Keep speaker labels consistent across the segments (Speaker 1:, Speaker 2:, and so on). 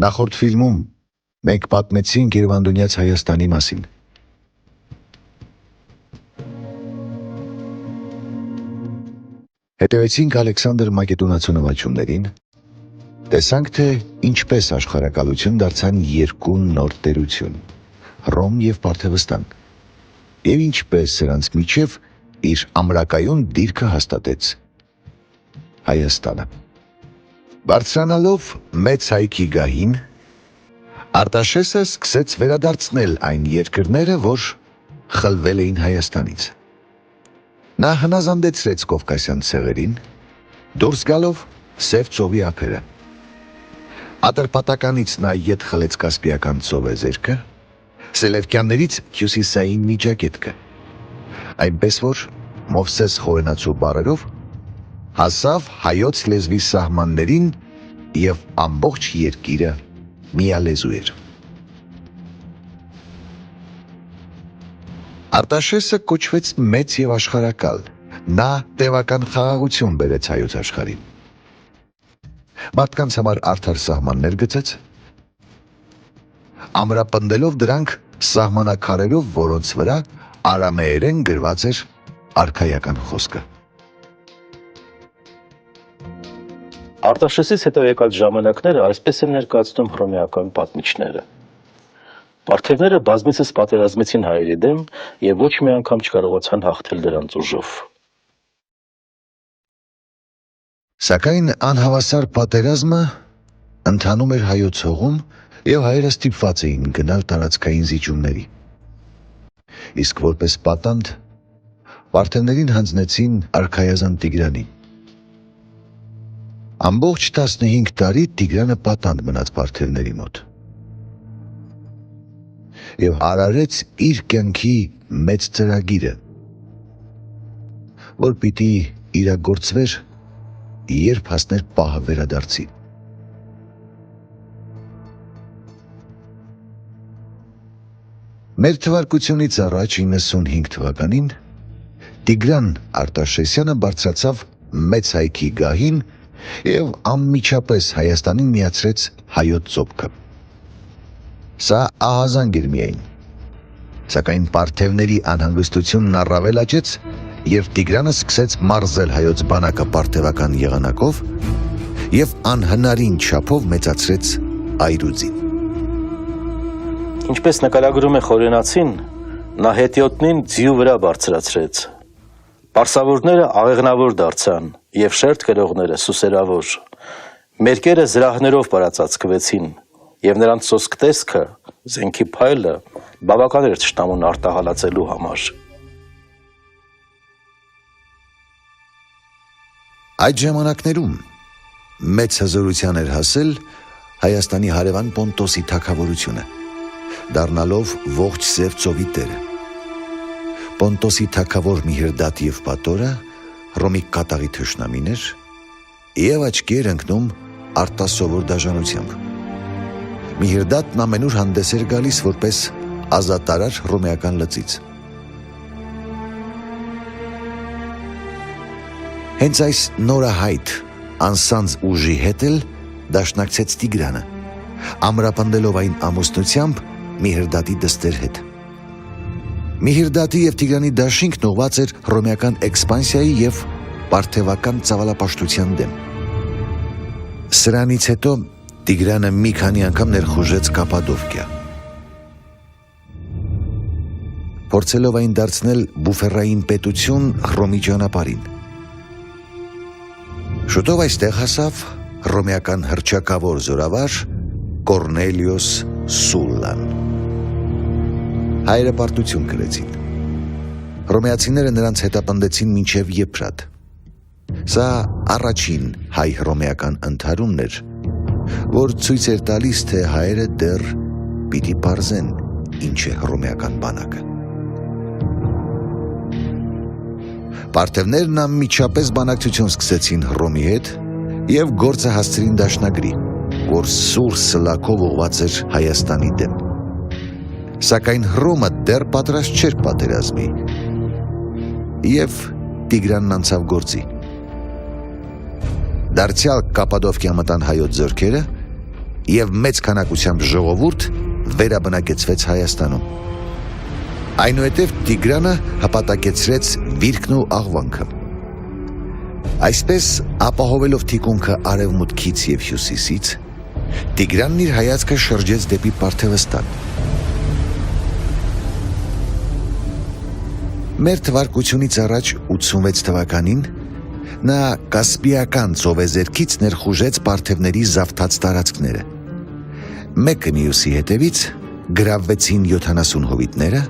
Speaker 1: Նախորդ ֆիլմում մենք պատմեցինք Երևանդունյաց Հայաստանի մասին։ Հետևեցինք Ալեքսանդր Մակեդոնացու նվաճումներին, տեսանք, թե ինչպես աշխարհակալություն դարձան երկու նոր տերություն՝ Հռոմ և Պարթևստան, և ինչպես սրանց միջև իր ամրակայուն դիրքը հաստատեց Հայաստանը։ Բարձրանալով մեծ հայքի գահին, Արտաշեսը սկսեց վերադարձնել այն երկրները, որ խլվել էին Հայաստանից։ Նա հնազանդեցրեց Կովկասյան ցեղերին, դուրս գալով Սև ծովի ափերը։ Ատրպատականից նա ետ խլեց Կասպիական ծովեզերքը, Սելևկյաններից հյուսիսային Միջագետքը, այնպես որ Մովսես խորենացու բառերով հասավ հայոց լեզվի սահմաններին և ամբողջ երկիրը միալեզու էր։ Արտաշեսը կոչվեց մեծ և աշխարհակալ, նա տևական խաղաղություն բերեց հայոց աշխարհին։ Մարդկանց համար արդար սահմաններ գծեց, ամրապնդելով դրանք սահմանակարերով, որոնց վրա արամեերեն գրված էր արքայական խոսքը։
Speaker 2: Արտաշեսից հետո եկած ժամանակները այսպես են ներկայացնում հռոմեական պատմիչները։ Պարթևները բազմիցս պատերազմեցին հայերի դեմ և ոչ մի անգամ չկարողացան հաղթել դրանց ուժով։
Speaker 1: Սակայն անհավասար պատերազմը ընթանում էր հայոց հողում և հայերը ստիպված էին գնալ տարածքային զիջումների։ Իսկ որպես պատանդ պարթևներին հանձնեցին արքայազան Տիգրանին։ Ամբողջ 15 տարի Տիգրանը պատանդ մնաց պարթևների մոտ և արարեց իր կյանքի մեծ ծրագիրը, որ պիտի իրագործվեր, երբ հասներ պահը վերադարձի։ Մեր թվարկությունից առաջ 95 թվականին Տիգրան Արտաշեսյանը բարձրացավ մեծ հայքի գահին և անմիջապես Հայաստանին միացրեց հայոց ծոպքը։ Սա ահազանգ էր միայն, սակայն պարթևների անհանգստությունն առավել աճեց, երբ Տիգրանը սկսեց մարզել հայոց բանակը պարթևական եղանակով և անհնարին չափով մեծացրեց այրուձին։
Speaker 2: Ինչպես նկարագրում է Խորենացին, նա հետիոտնին ձիու վրա բարձրացրեց։ Պարսավորները աղեղնավոր դարձան և շերտ կրողները սուսերավոր։ Մերկերը զրահներով պարածածկվեցին և նրանց սոսկ տեսքը, զենքի փայլը բավական էր թշնամուն արտահալածելու համար։
Speaker 1: Այդ ժամանակներում մեծ հզորության էր հասել Հայաստանի հարևան Պոնտոսի թագավորությունը, դառնալով ողջ Սև ծովի տերը։ Պոնտոսի թագավոր Միհրդատ և Պատորը Հռոմի կատաղի թշնամին էր և աչքի էր ընկնում արտասովոր դաժանությամբ։ Միհրդատն ամենուր հանդես էր գալիս որպես ազատարար հռոմեական լծից։ Հենց այս նորահայտ անսանձ ուժի հետ էլ դաշնակցեց Տիգրանը, ամրապնդելով այն ամուսնությամբ Միհրդատի դստեր հետ։ Միհրդատի և Տիգրանի դաշինքն ուղղված էր հռոմեական էքսպանսիայի և պարթևական ծավալապաշտության դեմ։ Սրանից հետո Տիգրանը մի քանի անգամ ներխուժեց Կապադովկիա, փորձելով այն դարձնել բուֆերային պետություն Հռոմի ճանապարհին։ Շուտով այստեղ հասավ հռոմեական հռչակավոր զորավար Կորնելիոս Սուլլան։ Հայերը պարտություն կրեցին։ Հռոմեացիները նրանց հետապնդեցին մինչև Եփրատ։ Սա առաջին հայ-հռոմեական ընդհարումն էր, որ ցույց էր տալիս, թե հայերը դեռ պիտի պարզեն ինչ է հռոմեական բանակը։ Պարթևներն անմիջապես բանակցություն սկսեցին Հռոմի հետ և գործը հասցրին դաշնագրի, որ սուր սլաքով ուղղված էր Հայաստանի դեմ։ Սակայն Հռոմը դեռ պատրաստ չէր պատերազմի և Տիգրանն անցավ գործի։ Դարձյալ Կապադովկիա մտան հայոց զորքերը և մեծ քանակությամբ ժողովուրդ վերաբնակեցվեց Հայաստանում։ Այնուհետև Տիգրանը հպատակեցրեց վիրքն ու աղվանքը։ Այսպես, ապահովելով թիկունքը արևմուտքից և հյուսիսից, Տիգրանն իր հայացքը շրջեց դեպի Պարթևստան։ Մեր թվարկությունից առաջ 86 թվականին նա Կասպիական ծովեզերքից ներխուժեց պարթևների զավթած տարածքները։ Մեկը մյուսի հետևից գրավվեցին 70 հովիտները,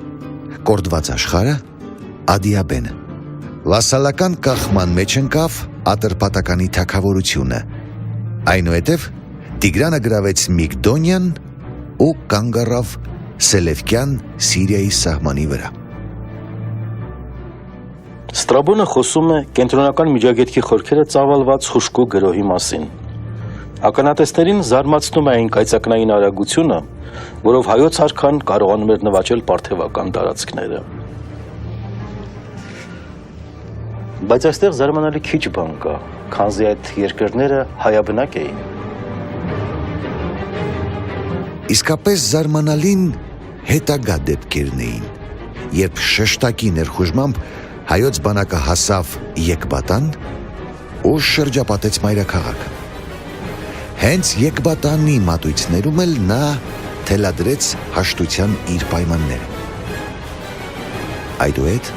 Speaker 1: կորդված աշխարհը, Ադիաբենը։ Վասալական կախման մեջ ընկավ Ատրպատականի թագավորությունը։ Այնուհետև Տիգրանը գրավեց Միգդոնիան ու կանգ առավ Սելևկյան Սիրիայի սահմանի վրա։
Speaker 2: Ստրաբոնը խոսում է կենտրոնական միջագետքի խորքերը ծավալված խուշկու գրոհի մասին։ Ականատեսներին զարմացնում է այն կայծակնային արագությունը, որով հայոց արքան կարողանում էր նվաճել պարթևական տարածքները։ Բայց այստեղ զարմանալի քիչ բան կա, քանզի այդ երկրները հայաբնակ էին։
Speaker 1: Իսկապես զարմանալին հետագա դեպքերն էին, երբ շեշտակի ներխուժմամբ հայոց բանակը հասավ Եկբատան ու շրջապատեց մայրաքաղաքը։ Հենց Եկբատանի մատույցներում էլ նա թելադրեց հաշտության իր պայմանները։ Այդուհետ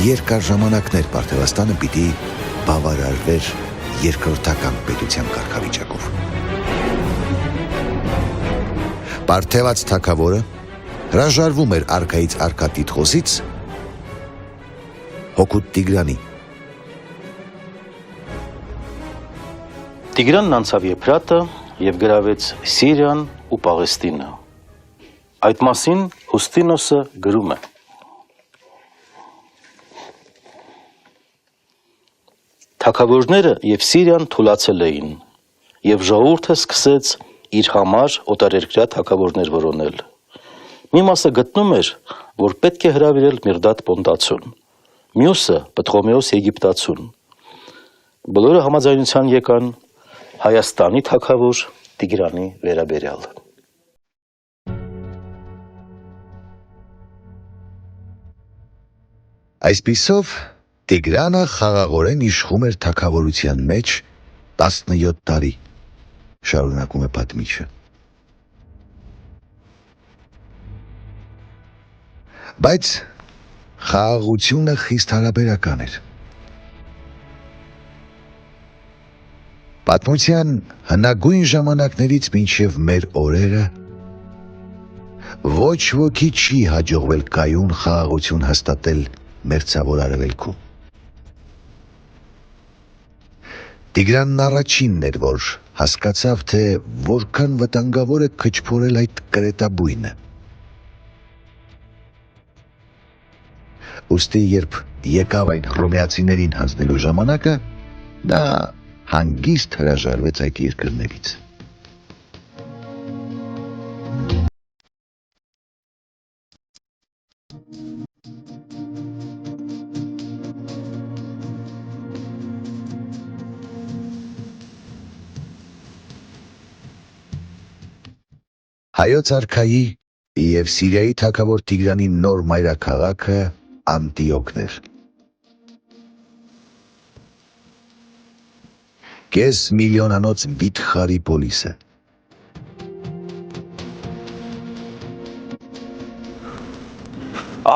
Speaker 1: երկար ժամանակներ Պարթևստանը պիտի բավարարվեր երկրորդական պետության կարգավիճակով։ Պարթևած թագավորը հրաժարվում էր արքայից արքա տիտղոսից հօգուտ Տիգրանի։
Speaker 2: Տիգրանն անցավ Եփրատը և գրավեց Սիրիան ու Պաղեստինը։ Այդ մասին Հուստինոսը գրում է. Թագավորները և Սիրիան թուլացել էին, և ժողովուրդը սկսեց իր համար օտարերկրյա թագավորներ որոնել։ Մի մասը գտնում էր, որ պետք է հրավիրել Միրդադ Պոնտացուն, մյուսը Պտղոմեոս Եգիպտացուն։ Բոլորը համաձայնության եկան Հայաստանի թագավոր Տիգրանի վերաբերյալ։
Speaker 1: Այսպիսով Տիգրանը խաղաղորեն իշխում էր թագավորության մեջ 17 տարի, շարունակում է պատմիչը։ Բայց խաղաղությունը խիստ հարաբերական էր։ Պատմության հնագույն ժամանակներից մինչև մեր օրերը ոչ ոքի չի հաջողվել կայուն խաղաղություն հաստատել մերձավոր Արևելքում։ Տիգրանն առաջինն էր, որ հասկացավ, թե որքան վտանգավոր է քչփորել այդ կրետաբույնը։ Ուստի երբ եկավ այդ հռոմեացիներին հանձնելու ժամանակը, նա հանգիստ հրաժարվեց այդ երկրներից։ Հայոց արքայի և Սիրիայի թագավոր Տիգրանի նոր մայրաքաղաքը Անտիոքն էր։ Կես միլիոնանոց վիթխարի պոլիսը։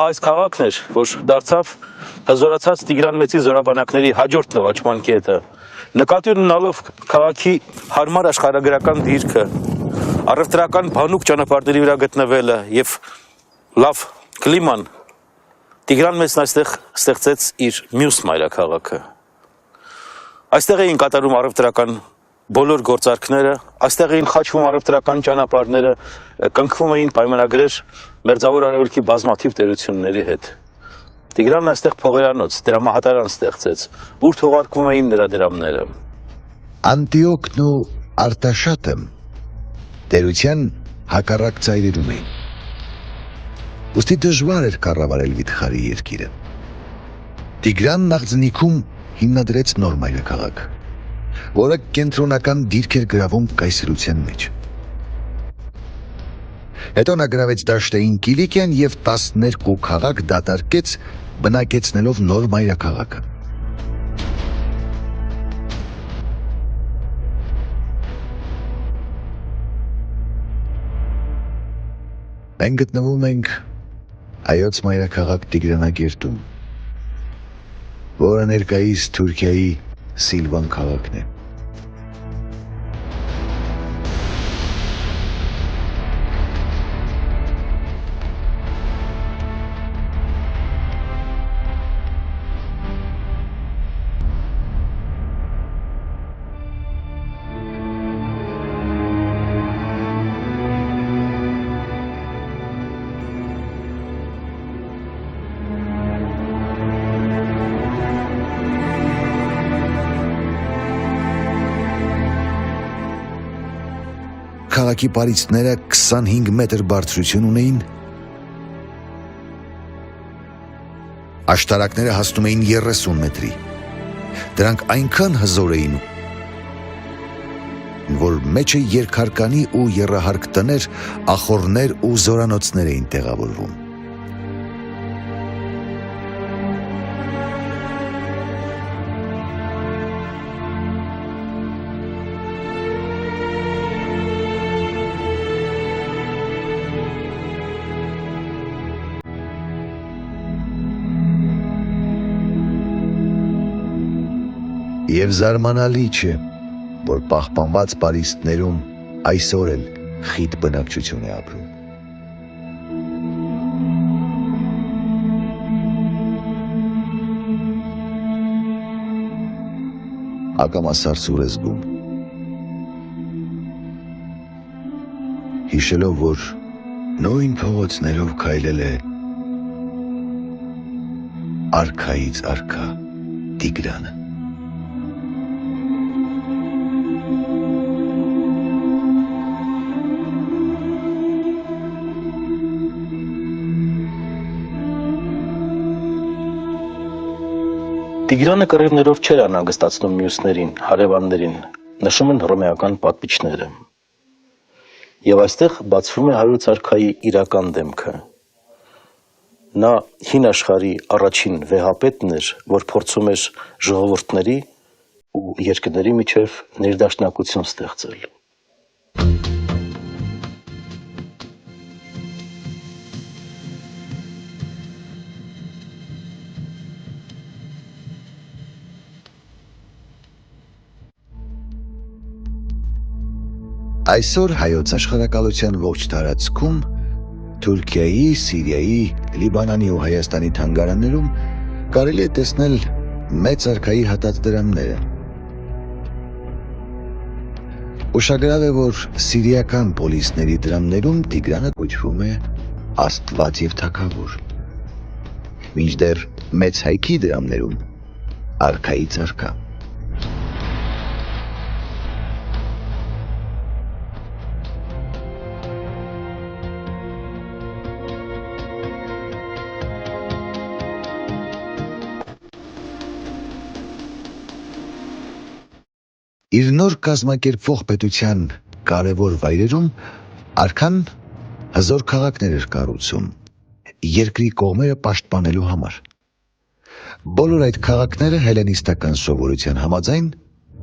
Speaker 2: Այս քաղաքն էր, որ դարձավ հզորացած Տիգրան Մեծի զորաբանակների հաջորդ նվաճման կետը։ Նկատի ունենալով քաղաքի հարմար աշխարհագրական դիրքը, առևտրական բանուկ ճանապարհների վրա գտնվելը և լավ կլիման, Տիգրան Մեծն այստեղ ստեղծեց իր մյուս մայրաքաղաքը։ Այստեղ էին կատարում առևտրական բոլոր գործարքները, այստեղ էին խաչվում առևտրական ճանապարհները, կնքվում էին պայմանագրեր Մերձավոր Արևելքի բազմաթիվ տերությունների հետ։ Տիգրանն այստեղ փողերանոց, դրամահատարան ստեղծեց, ուր թողարկվում էին նրա դրամները։
Speaker 1: Անտիոքն ու Արտաշատը տերության հակառակ ծայրերում էին։ Ուստի դժվար էր կառավարել վիթխարի երկիրը։ Տիգրանն նախձնիքում հիմնադրեց նոր մայրաքաղաք, որը կենտրոնական դիրք էր գրավում կայսրության մեջ։ Հետո նա գրավեց Դաշտային Կիլիկիան և 12 քաղաք դատարկեց, բնակեցնելով նոր մայրաքաղաքը։ Մենք գտնվում ենք հայոց մայրաքաղաք Տիգրանակերտում, որը ներկայիս Թուրքիայի Սիլվան քաղաքն է։ Քաղաքի պարիսպները 25 մետր բարձրություն ունեին, աշտարակները հասնում էին 30 մետրի։ Դրանք այնքան հզոր էին, որ մեջը երկհարկանի ու եռահարկ տներ, ախոռներ ու զորանոցներ էին տեղավորվում։ Եվ զարմանալի չէ, որ պահպանված պարիսպներում այսօր էլ խիտ բնակչություն է ապրում։ Ակամասարսուր է զգում, հիշելով, որ նույն փողոցներով քայլել է արքայից արքա Տիգրանը։
Speaker 2: Տիգրանը կռիվներով չէր անհանգստացնում մյուսներին, հարևաններին, նշում են հռոմեական պատմիչները։ Եվ այստեղ բացվում է հայոց արքայի իրական դեմքը։ Նա հին աշխարհի առաջին վեհապետն էր, որ փորձում էր ժողովուրդների ու երկրների միջև ներդաշնակություն ստեղծել։
Speaker 1: Այսօր հայոց աշխարհակալության ողջ տարածքում, Թուրքիայի, Սիրիայի, Լիբանանի ու Հայաստանի թանգարաններում կարելի է տեսնել մեծ արքայի հատածդրամները։ Ուշագրավ է, որ սիրիական պոլիսների դրամներում Տիգրանը կոչվում է Աստված և Թագավոր, մինչդեռ մեծ հայքի դրամներում արքայից արքա։ Իր նոր կազմակերպվող պետության կարևոր վայրերում արքան հզոր քաղաքներ էր կառուցում, երկրի կողմերը պաշտպանելու համար։ Բոլոր այդ քաղաքները հելենիստական սովորության համաձայն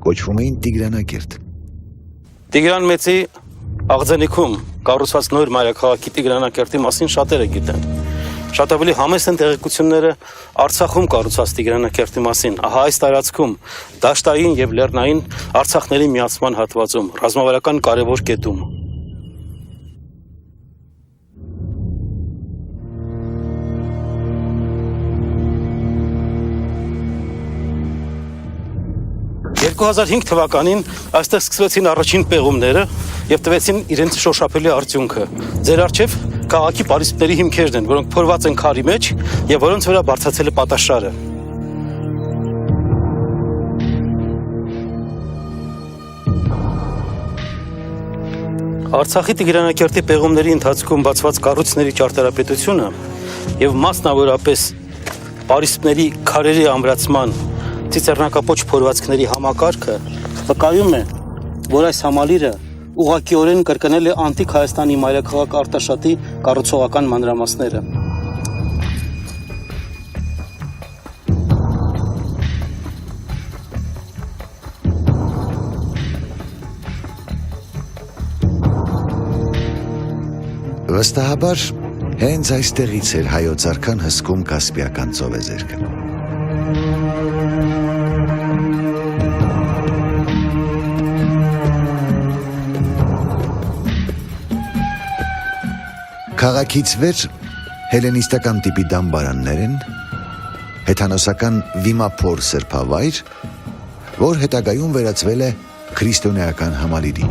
Speaker 1: կոչվում էին Տիգրանակերտ։
Speaker 3: Տիգրան Մեծի աղձենիքում կառուցված նոր մայրաքաղաքի Տիգրանակերտի մասին շատերը գիտեն։ Շատ ավելի համեստ են տեղեկությունները Արցախում կառուցված Տիգրանակերտի մասին, ահա այս տարածքում, դաշտային և լեռնային Արցախների միացման հատվածում, ռազմավարական կարևոր կետում։ «2005 թվականին այստեղ սկսվեցին առաջին պեղումները և տվեցին իրենց շոշափելի արդյունքը։ Ձեր առջև քաղաքի պարիսպների հիմքերն են, որոնք փորված են քարի մեջ և որոնց վրա բարձրացել է պատաշարը։ Արցախի Տիգրանակերտի պեղումների ընթացքում բացված կառույցների ճարտարապետությունը և մասնավորապես պարիսպների քարերի ամրացման ցիցեռնակապոչ փորվածքների համակարգը վկայում է, որ այս համալիրը ուղղակիորեն կրկնել է անտիկ Հայաստանի մայրաքաղաք Արտաշատի կառուցողական մանրամասները։
Speaker 1: Վստահաբար հենց այստեղից էր հայոց արքան հսկում Կասպիական ծովեզերքը։ Քաղաքից վեր հելենիստական տիպի դամբարաններ են, հեթանոսական վիմափոր սրբավայր, որ հետագայում վերածվել է քրիստոնեական համալիրի։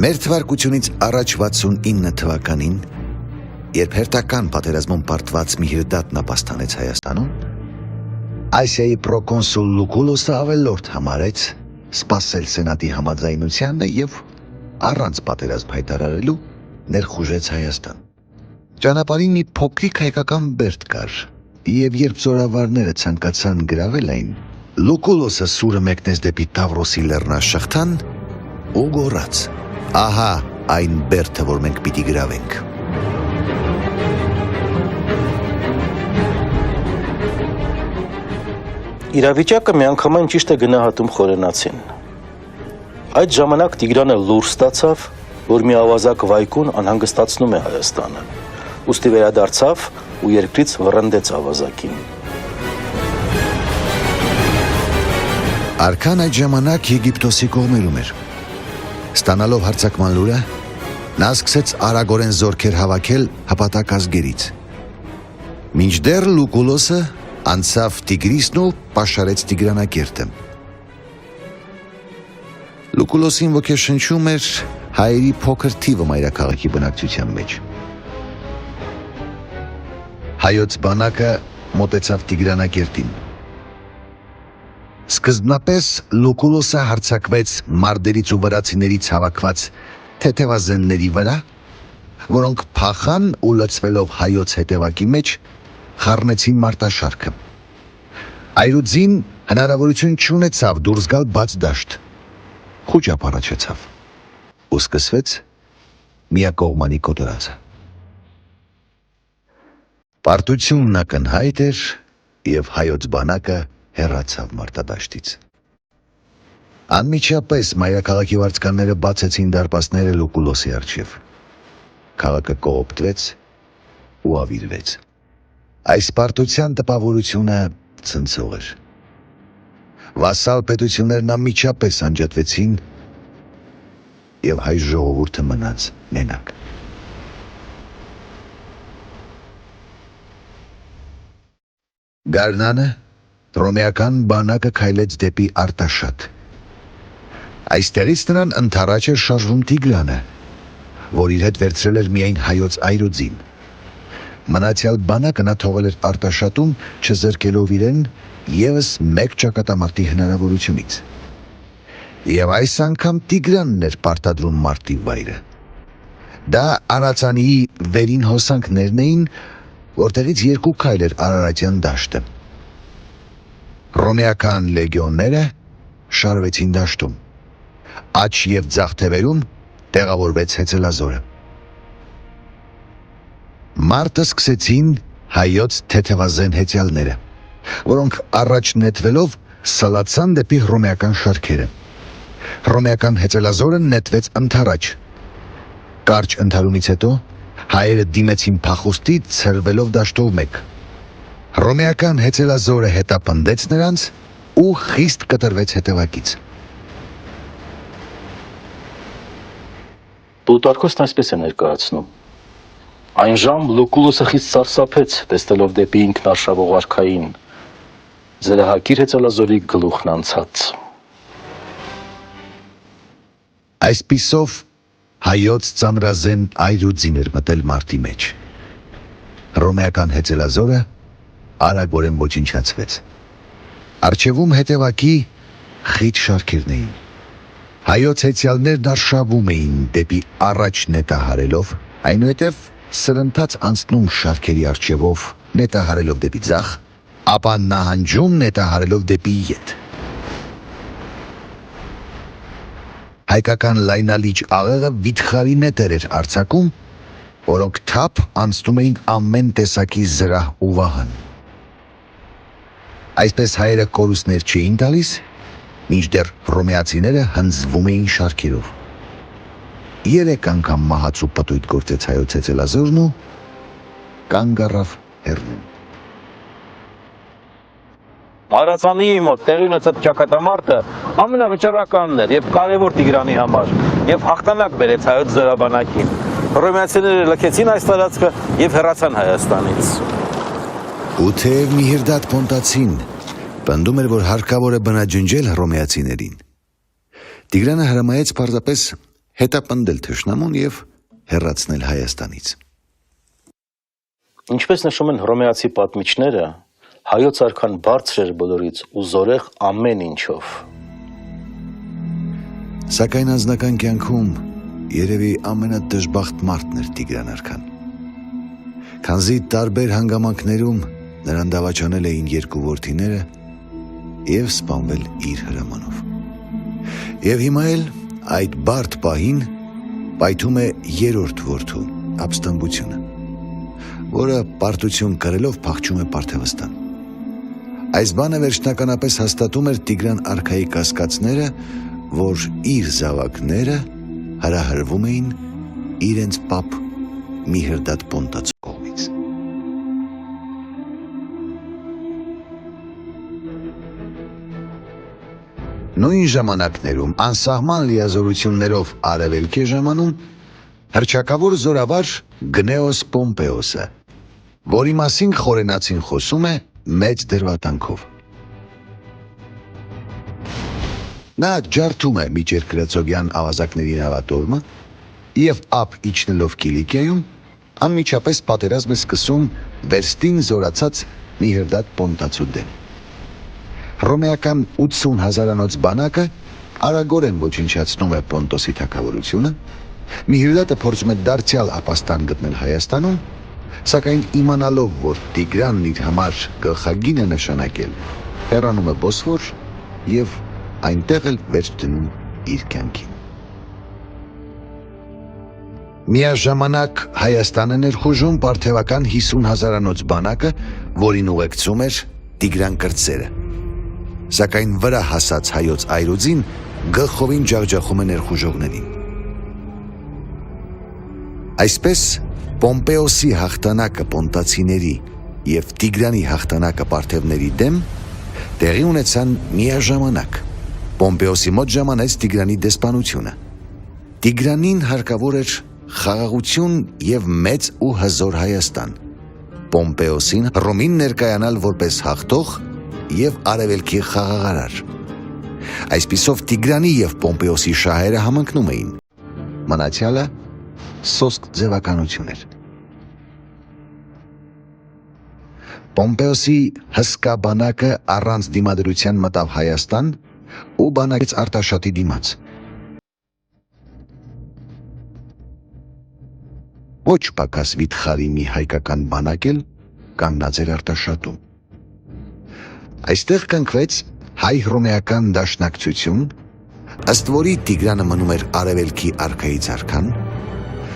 Speaker 1: Մեր թվարկությունից առաջ 69 թվականին, երբ հերթական պատերազմում պարտված Միհրդատն ապաստանեց Հայաստանում, Ասիայի պրոկոնսուլ Լուկուլոսը ավելորդ համարեց սպասել սենատի համաձայնությանը և առանց պատերազմ հայտարարելու ներխուժեց Հայաստան։ Ճանապարհին մի փոքրիկ հայկական բերդ կար, և երբ զորավարները ցանկացան գրավել այն, Լուկուլոսը սուրը մեկնեց դեպի Տավրոսի լեռնաշղթան ու գոռաց. «Ահա այն բերդը, որ մենք պիտի գրավենք»։
Speaker 2: Իրավիճակը միանգամայն ճիշտ է գնահատում Խորենացին։ Այդ ժամանակ Տիգրանը լուր ստացավ, որ մի ավազակ վայկուն անհանգստացնում է Հայաստանը, ուստի վերադարձավ ու երկրից վռնդեց ավազակին։
Speaker 1: Արքան այդ ժամանակ Եգիպտոսի կողմերում էր։ Ստանալով հարձակման լուրը, նա սկսեց արագորեն զորքեր հավաքել հպատակ ազգերից։ Մինչդեռ Լուկուլոսը անցավ Տիգրիսն ու պաշարեց Տիգրանակերտը։ Լուկուլոսին ոգեշնչում էր հայերի փոքր թիվը մայրաքաղաքի բնակչության մեջ։ Հայոց բանակը մոտեցավ Տիգրանակերտին։ Սկզբնապես Լուկուլոսը հարձակվեց մարդերից ու վրացիներից հավաքված թեթևազենների վրա, որոնք փախան ու լցվելով հայոց հետևակի մեջ խառնեցին մարտաշարքը։ Այրուձին հնարավորություն չունեցավ դուրս գալ բաց դաշտ, խուճապ առաջացավ ու սկսվեց միակողմանի կոտորածը։ Պարտությունն ակնհայտ էր և հայոց բանակը հեռացավ մարտադաշտից։ Անմիջապես մայրաքաղաքի վարձկանները բացեցին դարպասները Լուկուլոսի առջև։ Քաղաքը կողոպտվեց ու ավիրվեց։ Այս պարտության տպավորությունը ցնցող էր։ Վասալ պետություններն անմիջապես անջատվեցին և հայ ժողովուրդը մնաց մենակ։ Գարնանը հռոմեական բանակը քայլեց դեպի Արտաշատ։ Այստեղից նրան ընդառաջ էր շարժվում Տիգրանը, որ իր հետ վերցրել էր միայն հայոց այրուձին։ Մնացյալ բանակը նա թողել էր Արտաշատում, չզրկելով իրեն ևս մեկ ճակատամարտի հնարավորությունից։ Եվ այս անգամ Տիգրանն էր պարտադրում մարտի վայրը։ Դա Արացանիի վերին հոսանքներն էին, որտեղից 2 քայլ էր Արարատյան դաշտը։ Հռոմեական լեգիոնները շարվեցին դաշտում։ Աջ և ձախ թևերում տեղավորվեց հեծելազորը։ Մարտը սկսեցին հայոց թեթևազեն հեծյալները, որոնք առաջ նետվելով սլացան դեպի հռոմեական շարքերը։ Հռոմեական հեծելազորը նետվեց ընդառաջ։ Կարճ ընդհարումից հետո հայերը դիմեցին փախուստի, ցրվելով դաշտով մեկ։ Հռոմեական հեծելազորը հետապնդեց նրանց ու խիստ կտրվեց հետևակից։
Speaker 2: Պլուտարքոսն այսպես է ներկայացնում. այն ժամ Լուկուլոսը խիստ սարսափեց, տեսնելով դեպի ինքնարշավող արքային, զրահակիր հեծելազորի գլուխն անցած։
Speaker 1: Այսպիսով հայոց ծանրազեն այրուձին էր մտել մարտի մեջ։ Հռոմեական հեծելազորը արագորեն ոչնչացվեց։ Առջևում հետևակի խիտ շարքերն էին։ Հայոց հեծյալներն արշավում էին դեպի առաջ նետահարելով, այնուհետև սրընթաց անցնում շարքերի առջևով նետահարելով դեպի ձախ, ապա նահանջում նետահարելով դեպի ետ։ Հայկական լայնալիճ աղեղը վիթխարի նետեր էր արձակում, որոնք թափ անցնում էին ամեն տեսակի զրահ ու վահան։ Այսպես հայերը կորուստներ չէին տալիս, մինչդեռ հռոմեացիները հնձվում էին շարքերով։ 3 անգամ մահացու պտույտ գործեց հայոց հեծելազորն ու կանգ առավ հեռվում։
Speaker 3: Արացանի մոտ տեղի ունեցած ճակատամարտը ամենավճռականն էր եւ կարեւոր Տիգրանի համար եւ հաղթանակ բերեց հայոց զորաբանակին։ Հռոմեացիները լքեցին այս տարածքը եւ հեռացան Հայաստանից։
Speaker 1: Ու թեև Միհիրդատ Պոնտացին պնդում էր, որ հարկավոր է բնաջնջել հռոմեացիներին, Տիգրանը հրամայեց պարզապես հետապնդել թշնամուն եւ հեռացնել Հայաստանից։
Speaker 2: Ինչպես նշում են հռոմեացի պատմիչները, հայոց արքան բարձր էր բոլորից ու զորեղ ամեն ինչով։
Speaker 1: Սակայն անձնական կյանքում երևի ամենադժբախտ մարդն էր Տիգրան արքան։ Քանզի տարբեր հանգամանքներում նրան դավաճանել էին 2 որդիները եւ սպանվել իր հրամանով։ Եվ հիմա էլ այդ բարդ պահին պայթում է 3-րդ որդու ապստամբությունը, որը պարտություն կրելով փախչում է Պարթևստան։ Այս բանը վերջնականապես հաստատում էր Տիգրան արքայի կասկածները, որ իր զավակները հրահրվում էին իրենց պապ Միհիրդատ Պոնտացու կողմից։ Նույն ժամանակներում անսահման լիազորություններով արևելք է ժամանում հռչակավոր զորավար Գնեոս Պոմպեոսը, որի մասին խորենացին խոսում է մեծ դրվատանքով։ Նա ջարդում է միջերկրածովյան ավազակների նավատորմը եւ ափ իջնելով Կիլիկիայում անմիջապես պատերազմ է սկսում վերստին զորացած Միհիրդատ Պոնտացու դեմ։ Հռոմեական 80,000-անոց բանակը արագորեն ոչնչացնում է Պոնտոսի թագավորությունը, Միհիրդատը փորձում է դարձյալ ապաստան գտնել Հայաստանում, սակայն իմանալով, որ Տիգրանն իր համար գլխագին է նշանակել, հեռանում է Բոսֆոր եւ այնտեղ էլ վերջ դնում իր կյանքին։ Միաժամանակ Հայաստանը ներխուժում պարթևական 50,000-անոց բանակը, որին ուղեկցում էր Տիգրան կրտսերը։ Սակայն վրա հասած հայոց այրուձին գլխովին ջախջախում է ներխուժողներին։ Այսպես Պոմպեոսի հաղթանակը պոնտացիների եւ Տիգրանի հաղթանակը պարթևների դեմ տեղի ունեցան միաժամանակ։ Պոմպեոսի մոտ ժամանեց Տիգրանի դեսպանությունը։ Տիգրանին հարկավոր էր խաղաղություն եւ մեծ ու հզոր Հայաստան։ Պոմպեոսին Հռոմին ներկայանալ որպես հաղթող եւ արևելքի խաղաղարար։ Այսպիսով Տիգրանի եւ Պոմպեոսի շահերը համընկնում էին։ Մնացյալը սոսկ ձևականություն էր։ Պոմպեոսի հսկա բանակը առանց դիմադրության մտավ Հայաստան ու բանակեց Արտաշատի դիմաց։ Ոչ պակաս վիթխարի մի հայկական բանակ էլ կանգնած էր Արտաշատում։ Այստեղ կնքվեց հայ-հռոմեական դաշնակցություն, ըստ որի Տիգրանը մնում էր արևելքի արքայից արքան,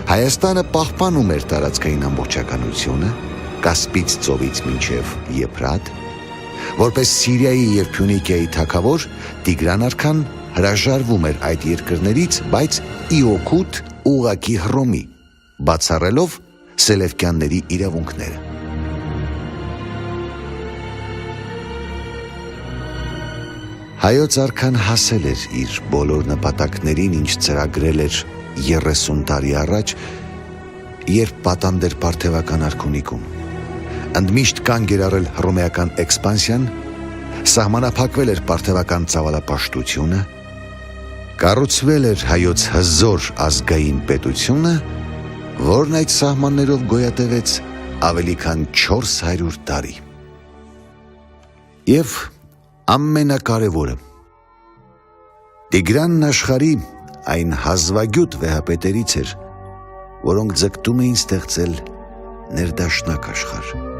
Speaker 1: Հայաստանը պահպանում էր տարածքային ամբողջականությունը, Կասպից ծովից մինչև Եփրատ, որպես Սիրիայի եւ Փյունիկիայի թագավոր Տիգրան արքան հրաժարվում էր այդ երկրներից, բայց ի օգուտ ուղղակի Հռոմի, բացառելով Սելևկյանների իրավունքները։ Հայոց արքան հասել էր իր բոլոր նպատակներին, ինչ ծրագրել էր 30 տարի առաջ, երբ պատանդ էր պարթևական արքունիքում։ Ընդմիշտ կանգ էր առել հռոմեական էքսպանսիան, սահմանափակվել էր պարթևական ծավալապաշտությունը, կառուցվել էր հայոց հզոր ազգային պետությունը, որն այդ սահմաններով գոյատևեց ավելի քան 400 տարի։ Եվ ամենակարևորը, Տիգրանն աշխարհի այն հազվագյուտ վեհապետերից էր, որոնք ձգտում էին ստեղծել ներդաշնակ աշխարհ։